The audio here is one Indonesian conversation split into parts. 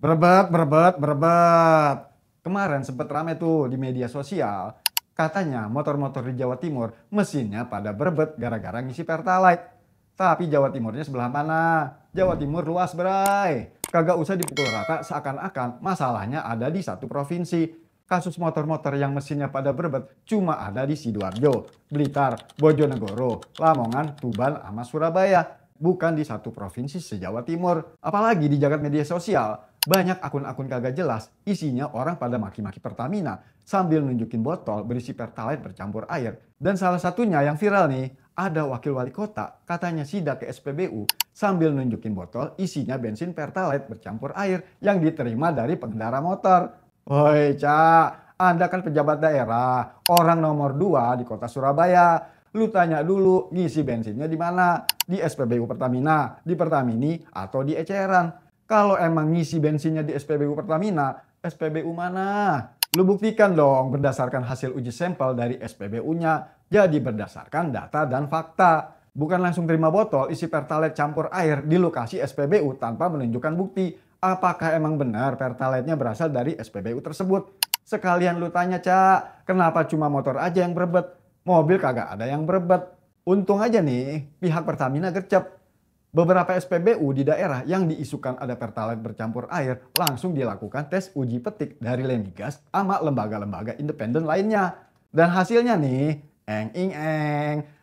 Berebet, berebet, berebet. Kemarin sempet rame tuh di media sosial. Katanya motor-motor di Jawa Timur mesinnya pada berebet gara-gara ngisi Pertalite. Tapi Jawa Timurnya sebelah mana? Jawa Timur luas bray. Kagak usah dipukul rata seakan-akan masalahnya ada di satu provinsi. Kasus motor-motor yang mesinnya pada berebet cuma ada di Sidoarjo, Blitar, Bojonegoro, Lamongan, Tuban, sama Surabaya. Bukan di satu provinsi se-Jawa Timur. Apalagi di jagat media sosial, banyak akun-akun kagak jelas isinya orang pada maki-maki Pertamina sambil nunjukin botol berisi Pertalite bercampur air. Dan salah satunya yang viral nih, ada wakil wali kota katanya sidak ke SPBU sambil nunjukin botol isinya bensin Pertalite bercampur air yang diterima dari pengendara motor. Woi Cak, Anda kan pejabat daerah, orang nomor 2 di kota Surabaya. Lu tanya dulu ngisi bensinnya di mana? Di SPBU Pertamina, di Pertamini, atau di eceran. Kalau emang ngisi bensinnya di SPBU Pertamina, SPBU mana? Lu buktikan dong berdasarkan hasil uji sampel dari SPBU-nya. Jadi berdasarkan data dan fakta. Bukan langsung terima botol isi Pertalite campur air di lokasi SPBU tanpa menunjukkan bukti. Apakah emang benar Pertalite-nya berasal dari SPBU tersebut? Sekalian lu tanya Cak, kenapa cuma motor aja yang berebet? Mobil kagak ada yang berebet. Untung aja nih pihak Pertamina gercep. Beberapa SPBU di daerah yang diisukan ada Pertalite bercampur air langsung dilakukan tes uji petik dari Lemigas sama lembaga-lembaga independen lainnya. Dan hasilnya nih,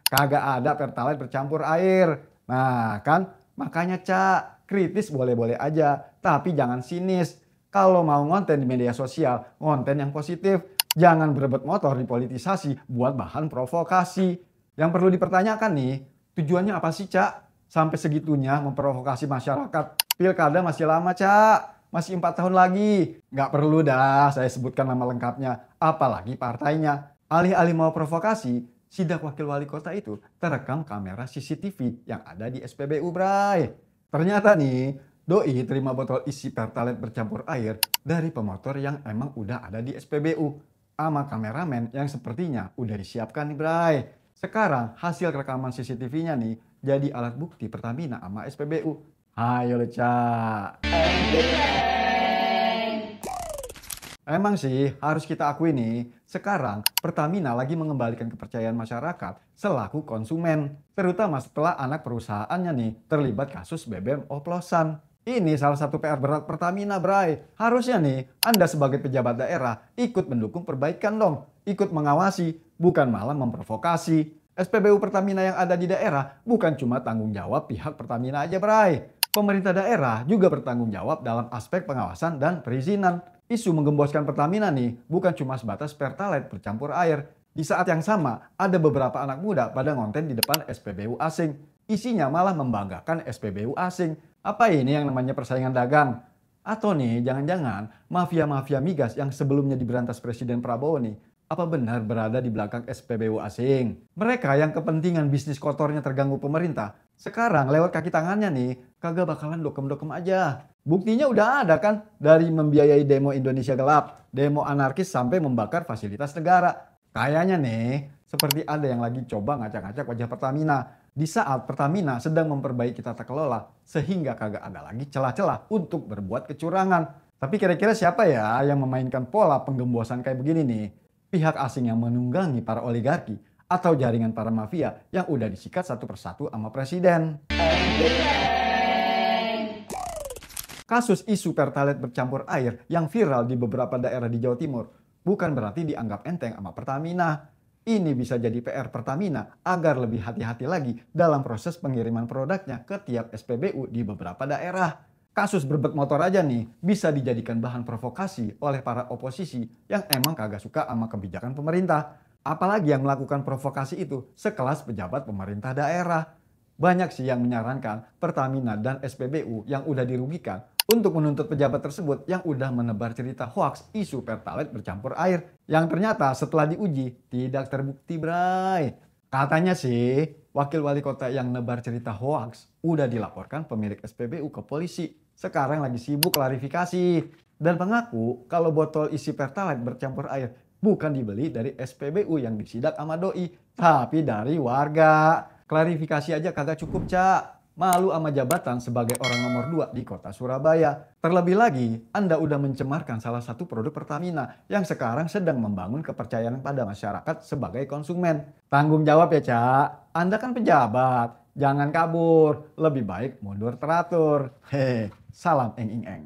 kagak ada Pertalite bercampur air. Nah kan, makanya Cak, kritis boleh-boleh aja, tapi jangan sinis. Kalau mau ngonten di media sosial, ngonten yang positif. Jangan berebut motor dipolitisasi buat bahan provokasi. Yang perlu dipertanyakan nih, tujuannya apa sih Cak? Sampai segitunya memprovokasi masyarakat. Pilkada masih lama Cak, masih 4 tahun lagi. Nggak perlu dah saya sebutkan nama lengkapnya, apalagi partainya. Alih-alih mau provokasi, sidak wakil wali kota itu terekam kamera CCTV yang ada di SPBU Bray. Ternyata nih, doi terima botol isi Pertalite bercampur air dari pemotor yang emang udah ada di SPBU. Sama kameramen yang sepertinya udah disiapkan nih Bray. Sekarang hasil rekaman CCTV-nya nih jadi alat bukti Pertamina sama SPBU. Ayo Cak. Emang sih harus kita akui nih, sekarang Pertamina lagi mengembalikan kepercayaan masyarakat selaku konsumen. Terutama setelah anak perusahaannya nih terlibat kasus BBM oplosan. Ini salah satu PR berat Pertamina, Bray. Harusnya nih, Anda sebagai pejabat daerah ikut mendukung perbaikan dong. Ikut mengawasi, bukan malah memprovokasi. SPBU Pertamina yang ada di daerah bukan cuma tanggung jawab pihak Pertamina aja, Bray. Pemerintah daerah juga bertanggung jawab dalam aspek pengawasan dan perizinan. Isu menggemboskan Pertamina nih bukan cuma sebatas Pertalite bercampur air. Di saat yang sama, ada beberapa anak muda pada ngonten di depan SPBU asing. Isinya malah membanggakan SPBU asing. Apa ini yang namanya persaingan dagang? Atau nih jangan-jangan mafia-mafia migas yang sebelumnya diberantas Presiden Prabowo nih, apa benar berada di belakang SPBU asing? Mereka yang kepentingan bisnis kotornya terganggu pemerintah, sekarang lewat kaki tangannya nih, kagak bakalan dokem-dokem aja. Buktinya udah ada kan, dari membiayai demo Indonesia Gelap, demo anarkis sampai membakar fasilitas negara. Kayaknya nih, seperti ada yang lagi coba ngacak-ngacak wajah Pertamina. Di saat Pertamina sedang memperbaiki tata kelola sehingga kagak ada lagi celah-celah untuk berbuat kecurangan. Tapi kira-kira siapa ya yang memainkan pola penggembosan kayak begini nih? Pihak asing yang menunggangi para oligarki atau jaringan para mafia yang udah disikat satu persatu sama presiden. Kasus isu Pertalite bercampur air yang viral di beberapa daerah di Jawa Timur bukan berarti dianggap enteng sama Pertamina. Ini bisa jadi PR Pertamina agar lebih hati-hati lagi dalam proses pengiriman produknya ke tiap SPBU di beberapa daerah. Kasus berebut motor aja nih bisa dijadikan bahan provokasi oleh para oposisi yang emang kagak suka sama kebijakan pemerintah. Apalagi yang melakukan provokasi itu sekelas pejabat pemerintah daerah. Banyak sih yang menyarankan Pertamina dan SPBU yang udah dirugikan untuk menuntut pejabat tersebut yang udah menebar cerita hoaks isu Pertalite bercampur air yang ternyata setelah diuji tidak terbukti, Bray. Katanya sih wakil wali kota yang nebar cerita hoaks udah dilaporkan pemilik SPBU ke polisi. Sekarang lagi sibuk klarifikasi dan mengaku kalau botol isi Pertalite bercampur air bukan dibeli dari SPBU yang disidak sama doi, tapi dari warga. Klarifikasi aja kagak cukup, Cak. Malu sama jabatan sebagai orang nomor 2 di kota Surabaya. Terlebih lagi, Anda udah mencemarkan salah satu produk Pertamina yang sekarang sedang membangun kepercayaan pada masyarakat sebagai konsumen. Tanggung jawab ya, Cak. Anda kan pejabat. Jangan kabur. Lebih baik mundur teratur. Hehe, salam eng eng eng.